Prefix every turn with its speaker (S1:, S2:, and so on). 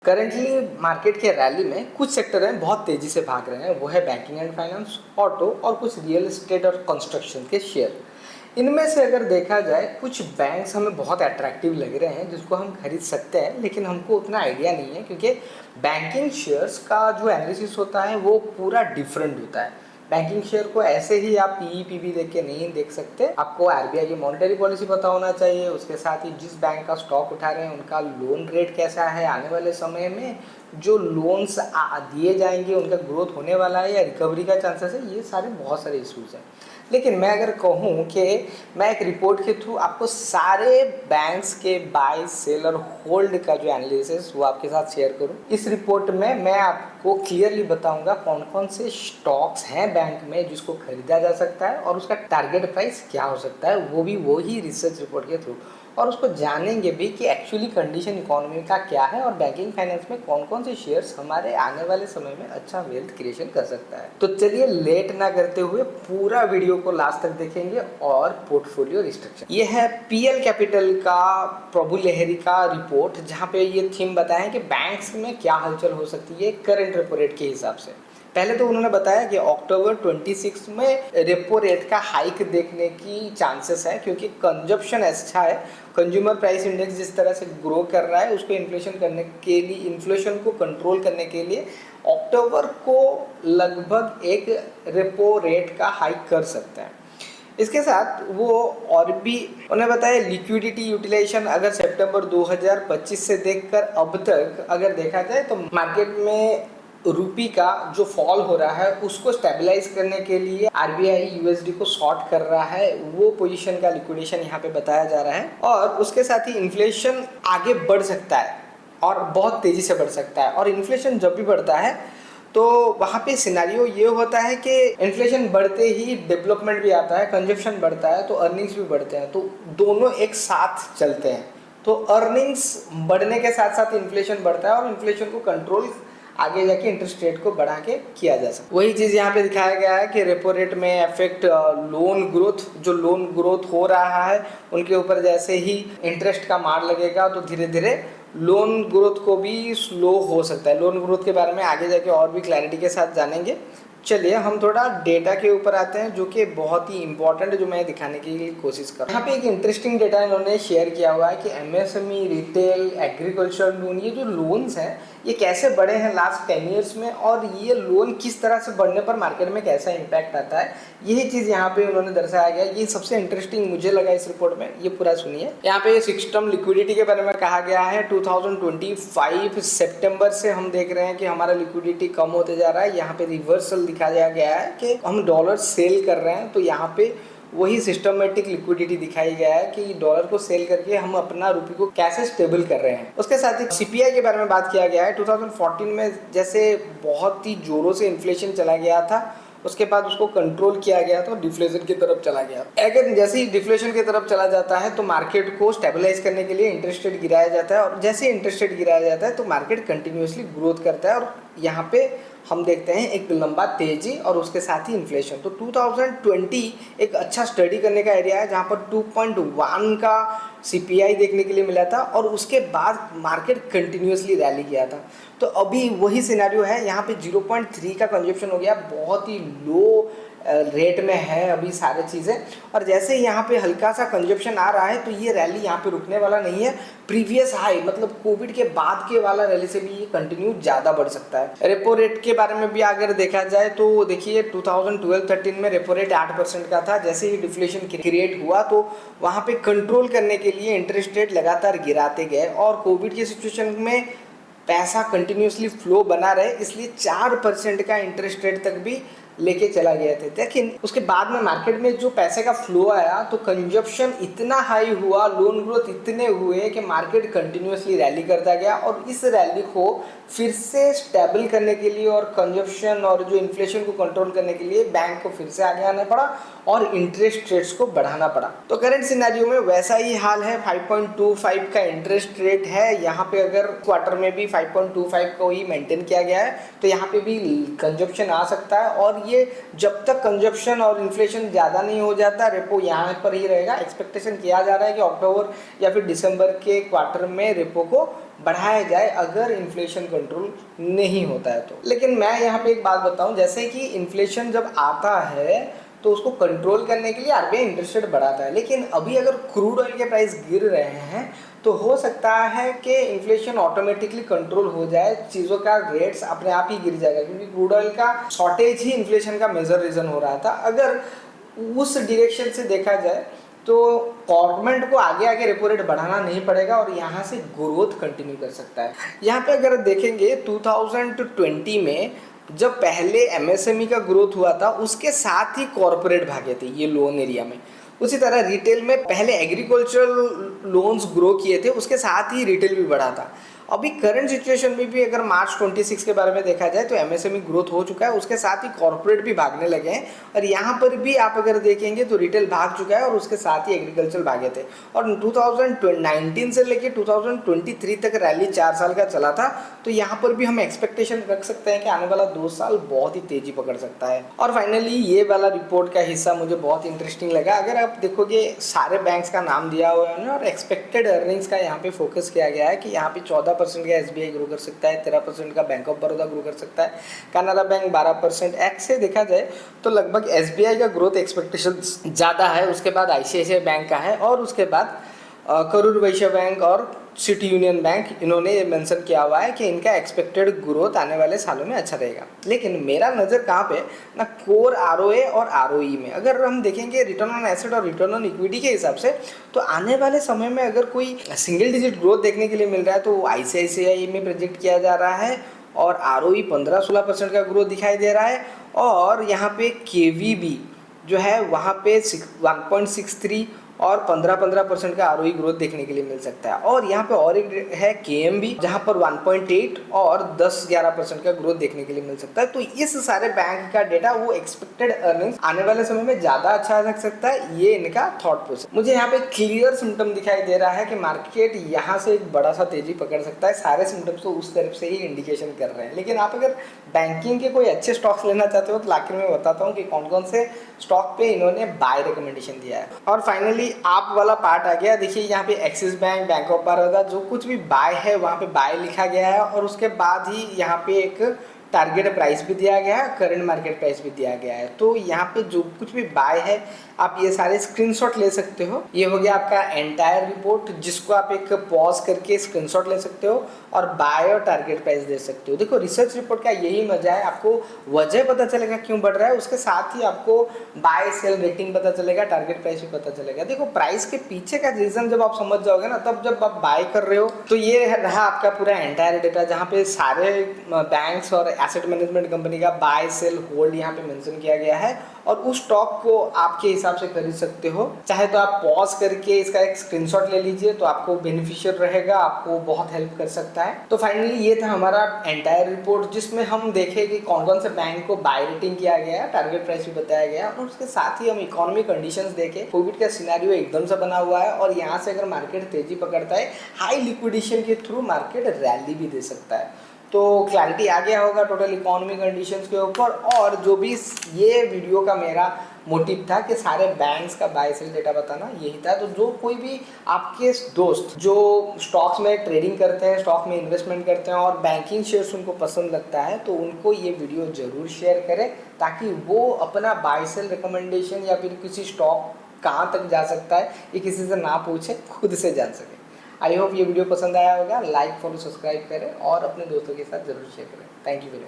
S1: Currently market के rally में कुछ सेक्टर हैं बहुत तेजी से भाग रहे हैं। वो है बैंकिंग एंड फाइनेंस, ऑटो और कुछ रियल एस्टेट और कंस्ट्रक्शन के शेयर। इनमें से अगर देखा जाए कुछ बैंक्स हमें बहुत अट्रैक्टिव लग रहे हैं जिसको हम खरीद सकते हैं, लेकिन हमको उतना आइडिया नहीं है क्योंकि बैंकिंग शेयर्स का जो एनालिसिस होता है वो पूरा डिफरेंट होता है। बैंकिंग शेयर को ऐसे ही आप पीई पीबी देख के नहीं देख सकते। आपको आरबीआई की मॉनेटरी पॉलिसी पता होना चाहिए, उसके साथ ही जिस बैंक का स्टॉक उठा रहे हैं उनका लोन रेट कैसा है, आने वाले समय में जो लोन्स दिए जाएंगे उनका ग्रोथ होने वाला है या रिकवरी का चांसेस है, ये सारे बहुत सारे इश्यूज हैं। लेकिन मैं अगर कहूँ कि मैं एक रिपोर्ट के थ्रू आपको सारे बैंक्स के बाय सेल और होल्ड का जो एनालिसिस वो आपके साथ शेयर करूँ। इस रिपोर्ट में मैं आपको क्लियरली बताऊंगा कौन कौन से स्टॉक्स हैं बैंक में जिसको खरीदा जा सकता है और उसका टारगेट प्राइस क्या हो सकता है, वो भी वही रिसर्च रिपोर्ट के थ्रू। और उसको जानेंगे भी कि एक्चुअली कंडीशन इकोनॉमी का क्या है और बैंकिंग फाइनेंस में कौन कौन से शेयर्स हमारे आने वाले समय में अच्छा वेल्थ क्रिएशन कर सकता है। तो चलिए लेट ना करते हुए पूरा वीडियो को लास्ट तक देखेंगे और पोर्टफोलियो रिस्ट्रक्चर। ये है पीएल कैपिटल का प्रभु लहरी का रिपोर्ट, जहाँ पे ये थीम बताया है कि बैंक्स में क्या हलचल हो सकती है करंट रेपो रेट के हिसाब से। पहले तो उन्होंने बताया कि अक्टूबर 26 में रेपो रेट का हाइक देखने की चांसेस है क्योंकि कंजप्शन अच्छा है। कंज्यूमर प्राइस इंडेक्स जिस तरह से ग्रो कर रहा है उसको इन्फ्लेशन करने के लिए, इन्फ्लेशन को कंट्रोल करने के लिए अक्टूबर को लगभग एक रेपो रेट का हाइक कर सकते हैं। इसके साथ वो और भी उन्हें बताया लिक्विडिटी यूटिलाइजेशन अगर सितंबर 2025 से देखकर अब तक अगर देखा जाए तो मार्केट में रुपी का जो फॉल हो रहा है उसको स्टेबलाइज करने के लिए आरबीआई यूएसडी को शॉर्ट कर रहा है, वो पोजीशन का लिक्विडेशन यहाँ पे बताया जा रहा है। और उसके साथ ही इन्फ्लेशन आगे बढ़ सकता है और बहुत तेजी से बढ़ सकता है, और इन्फ्लेशन जब भी बढ़ता है तो वहाँ पे सिनारियो ये होता है कि इन्फ्लेशन बढ़ते ही डेवलपमेंट भी आता है, कंजप्शन बढ़ता है तो अर्निंग्स भी बढ़ते हैं, तो दोनों एक साथ चलते हैं। तो अर्निंग्स बढ़ने के साथ साथ इन्फ्लेशन बढ़ता है और इन्फ्लेशन को कंट्रोल आगे जाके इंटरेस्ट रेट को बढ़ा के किया जा सकता है। वही चीज़ यहाँ पे दिखाया गया है कि रेपो रेट में इफेक्ट लोन ग्रोथ, जो लोन ग्रोथ हो रहा है उनके ऊपर जैसे ही इंटरेस्ट का मार लगेगा तो धीरे धीरे लोन ग्रोथ को भी स्लो हो सकता है। लोन ग्रोथ के बारे में आगे जाके और भी क्लैरिटी के साथ जानेंगे। चलिए हम थोड़ा डेटा के ऊपर आते हैं जो कि बहुत ही इंपॉर्टेंट है, जो मैं दिखाने की कोशिश कर रहा हूँ। यहाँ पे एक इंटरेस्टिंग डेटा इन्होंने शेयर किया हुआ है कि एमएसएमई, रिटेल, एग्रीकल्चर लोन, ये जो लोन्स हैं ये कैसे बढ़े हैं लास्ट 10 ईयर्स में और ये लोन किस तरह से बढ़ने पर मार्केट में कैसा इम्पैक्ट आता है, यही चीज़ यहाँ पे उन्होंने दर्शाया गया। ये सबसे इंटरेस्टिंग मुझे लगा इस रिपोर्ट में, ये पूरा सुनिए। यहाँ पे सिस्टम लिक्विडिटी के बारे में कहा गया है 2025 सितंबर से हम देख रहे हैं कि हमारा लिक्विडिटी कम होते जा रहा है। यहाँ पे रिवर्सल दिखाया गया है कि हम डॉलर सेल कर रहे हैं, तो यहाँ पे वही सिस्टमेटिक लिक्विडिटी दिखाई गया है कि डॉलर को सेल करके हम अपना रुपये को कैसे स्टेबल कर रहे हैं। उसके साथ ही सीपीआई के बारे में बात किया गया है। 2014 में जैसे बहुत ही जोरों से इन्फ्लेशन चला गया था, उसके बाद उसको कंट्रोल किया गया तो डिफ्लेशन की तरफ चला गया। अगर जैसे ही डिफ्लेशन की तरफ चला जाता है तो मार्केट को स्टेबलाइज करने के लिए इंटरेस्ट रेट गिराया जाता है, और जैसे इंटरेस्ट रेट गिराया जाता है तो मार्केट कंटिन्यूसली ग्रोथ करता है और यहाँ पे हम देखते हैं एक लंबा तेजी और उसके साथ ही इन्फ्लेशन। तो 2020 एक अच्छा स्टडी करने का एरिया है जहाँ पर 2.1 का सीपीआई देखने के लिए मिला था और उसके बाद मार्केट कंटिन्यूसली रैली किया था। तो अभी वही सिनेरियो है, यहाँ पे 0.3 का कंजप्शन हो गया, बहुत ही लो रेट में है अभी सारी चीज़ें। और जैसे यहाँ पे हल्का सा कंजप्शन आ रहा है तो ये रैली यहाँ पे रुकने वाला नहीं है। प्रीवियस हाई मतलब कोविड के बाद के वाला रैली से भी ये कंटिन्यू ज़्यादा बढ़ सकता है। रेपो रेट के बारे में भी अगर देखा जाए तो देखिए 2012-13 में रेपो रेट 8% का था। जैसे ही डिफ्लेशन क्रिएट हुआ तो वहाँ पे कंट्रोल करने के लिए इंटरेस्ट रेट लगातार गिराते गए और कोविड की सिचुएशन में पैसा कंटिन्यूसली फ्लो बना रहे, इसलिए 4% का इंटरेस्ट रेट तक भी लेके चला गया थे। लेकिन उसके बाद में मार्केट में जो पैसे का फ्लो आया तो कंजप्शन इतना हाई हुआ, लोन ग्रोथ इतने हुए कि मार्केट कंटिन्यूसली रैली करता गया और इस रैली को फिर से स्टेबल करने के लिए और कंजप्शन और जो इन्फ्लेशन को कंट्रोल करने के लिए बैंक को फिर से आगे आना पड़ा और इंटरेस्ट रेट्स को बढ़ाना पड़ा। तो करंट सिनेरियो में वैसा ही हाल है, 5.25 का इंटरेस्ट रेट है। यहाँ पे अगर क्वार्टर में भी 5.25 को ही मेंटेन किया गया है तो यहाँ पे भी कंजप्शन आ सकता है और ये जब तक कंजप्शन और इन्फ्लेशन ज़्यादा नहीं हो जाता रेपो यहाँ पर ही रहेगा। एक्सपेक्टेशन किया जा रहा है कि अक्टूबर या फिर दिसंबर के क्वार्टर में रेपो को बढ़ाया जाए अगर इन्फ्लेशन कंट्रोल नहीं होता है तो। लेकिन मैं यहाँ पे एक बात बताऊँ, जैसे कि इन्फ्लेशन जब आता है तो उसको कंट्रोल करने के लिए आरबीआई इंटरेस्ट रेट बढ़ाता है, लेकिन अभी अगर क्रूड ऑयल के प्राइस गिर रहे हैं तो हो सकता है कि इन्फ्लेशन ऑटोमेटिकली कंट्रोल हो जाए, चीज़ों का रेट्स अपने आप ही गिर जाएगा, क्योंकि क्रूड ऑयल का शॉर्टेज ही इन्फ्लेशन का मेजर रीज़न हो रहा था। अगर उस डिरेक्शन से देखा जाए तो गवर्नमेंट को आगे आगे रेपो रेट बढ़ाना नहीं पड़ेगा और यहाँ से ग्रोथ कंटिन्यू कर सकता है। यहाँ पे अगर देखेंगे 2020 में जब पहले एमएसएमई का ग्रोथ हुआ था उसके साथ ही कॉरपोरेट भागे थे ये लोन एरिया में। उसी तरह रिटेल में पहले एग्रीकल्चरल लोन्स ग्रो किए थे, उसके साथ ही रिटेल भी बढ़ा था। अभी करंट सिचुएशन में भी अगर मार्च 26 के बारे में देखा जाए तो एमएसएमई ग्रोथ हो चुका है, उसके साथ ही कॉर्पोरेट भी भागने लगे हैं। और यहाँ पर भी आप अगर देखेंगे तो रिटेल भाग चुका है और उसके साथ ही एग्रीकल्चर भागे थे। और 2019 से लेके 2023 तक रैली 4 साल का चला था, तो यहाँ पर भी हम एक्सपेक्टेशन रख सकते हैं कि आने वाला 2 साल बहुत ही तेजी पकड़ सकता है। और फाइनली ये वाला रिपोर्ट का हिस्सा मुझे बहुत इंटरेस्टिंग लगा। अगर आप देखोगे सारे बैंक्स का नाम दिया हुआ है और एक्सपेक्टेड अर्निंग्स का यहाँ पे फोकस किया गया है कि यहाँ पे 14% का एसबीआई ग्रो कर सकता है, 13% का बैंक ऑफ बड़ौदा ग्रो कर सकता है, कनारा बैंक 12%। ऐसे देखा जाए तो लगभग एसबीआई का ग्रोथ एक्सपेक्टेशन ज़्यादा है, उसके बाद आईसीआईसीआई बैंक का है और उसके बाद करूर वैश्य बैंक और सिटी यूनियन बैंक, इन्होंने ये मेंशन किया हुआ है कि इनका एक्सपेक्टेड ग्रोथ आने वाले सालों में अच्छा रहेगा। लेकिन मेरा नज़र कहाँ पे ना, कोर आरओए और आरओई में। अगर हम देखेंगे रिटर्न ऑन एसेट और रिटर्न ऑन इक्विटी के हिसाब से तो आने वाले समय में अगर कोई सिंगल डिजिट ग्रोथ देखने के लिए मिल रहा है तो आईसीआईसीआई में प्रोजेक्ट किया जा रहा है और आरओई 15-16% का ग्रोथ दिखाई दे रहा है। और यहाँ पे केवीबी जो है वहाँ पे 1.63 और 15% का आरओई ग्रोथ देखने के लिए मिल सकता है। और यहाँ पे और एक है केएमबी जहाँ पर 1.8 और 10-11% का ग्रोथ देखने के लिए मिल सकता है। तो इस सारे बैंक का डेटा वो एक्सपेक्टेड अर्निंग्स आने वाले समय में ज़्यादा अच्छा लग सकता है, ये इनका थॉट प्रोसेस। मुझे यहाँ पे क्लियर सिम्टम दिखाई दे रहा है कि मार्केट यहाँ से एक बड़ा सा तेजी पकड़ सकता है। सारे सिम्टम्स तो उस तरफ से ही इंडिकेशन कर रहे हैं। लेकिन आप अगर बैंकिंग के कोई अच्छे स्टॉक्स लेना चाहते हो तो आखिर में बताता हूँ कि कौन कौन से स्टॉक पे इन्होंने बाय रिकमेंडेशन दिया है। और फाइनली आप वाला पार्ट आ गया। देखिए यहाँ पे axis bank, bank of Baroda, जो कुछ भी बाय है वहाँ पे बाय लिखा गया है और उसके बाद ही यहाँ पे एक टारगेट प्राइस भी दिया गया है, करंट मार्केट प्राइस भी दिया गया है। तो यहाँ पे जो कुछ भी बाय है आप ये सारे स्क्रीनशॉट ले सकते हो। ये हो गया आपका एंटायर रिपोर्ट, जिसको आप एक पॉज करके स्क्रीनशॉट ले सकते हो और बाय और टारगेट प्राइस दे सकते हो। देखो रिसर्च रिपोर्ट का यही मजा है, आपको वजह पता चलेगा क्यों बढ़ रहा है, उसके साथ ही आपको बाय सेल रेटिंग पता चलेगा, टारगेट प्राइस भी पता चलेगा। देखो प्राइस के पीछे का रीजन जब आप समझ जाओगे ना, तब जब आप बाय कर रहे हो तो ये रहा आपका पूरा एंटायर डेटा, जहाँ पे सारे बैंक्स और एसेट मैनेजमेंट कंपनी का बाय सेल होल्ड यहाँ पे मेंशन किया गया है और उस स्टॉक को आपके हिसाब से खरीद सकते हो। चाहे तो आप पॉज करके इसका एक स्क्रीनशॉट ले लीजिए तो आपको बेनिफिशियल रहेगा, आपको बहुत हेल्प कर सकता है। तो फाइनली ये था हमारा एंटायर रिपोर्ट, जिसमें हम देखे कि कौन कौन से बैंक को बाय रेटिंग किया गया है, टारगेट प्राइस भी बताया गया और उसके साथ ही हम इकोनॉमिक कंडीशंस देखे। कोविड का सिनेरियो एकदम से बना हुआ है और यहाँ से अगर मार्केट तेजी पकड़ता है, हाई लिक्विडेशन के थ्रू मार्केट रैली भी दे सकता है। तो क्लैरिटी आ गया होगा टोटल इकोनॉमी कंडीशंस के ऊपर। और जो भी ये वीडियो का मेरा मोटिव था कि सारे बैंक्स का बाय सेल डेटा बताना, यही था। तो जो कोई भी आपके दोस्त जो स्टॉक्स में ट्रेडिंग करते हैं, स्टॉक में इन्वेस्टमेंट करते हैं और बैंकिंग शेयर्स उनको पसंद लगता है, तो उनको ये वीडियो ज़रूर शेयर करें ताकि वो अपना बाय सेल रिकमेंडेशन या फिर किसी स्टॉक कहाँ तक जा सकता है ये किसी से ना पूछे, खुद से जान सके। आई होप ये वीडियो पसंद आया होगा। लाइक, फॉलो, सब्सक्राइब करें और अपने दोस्तों के साथ जरूर शेयर करें। Thank you very much.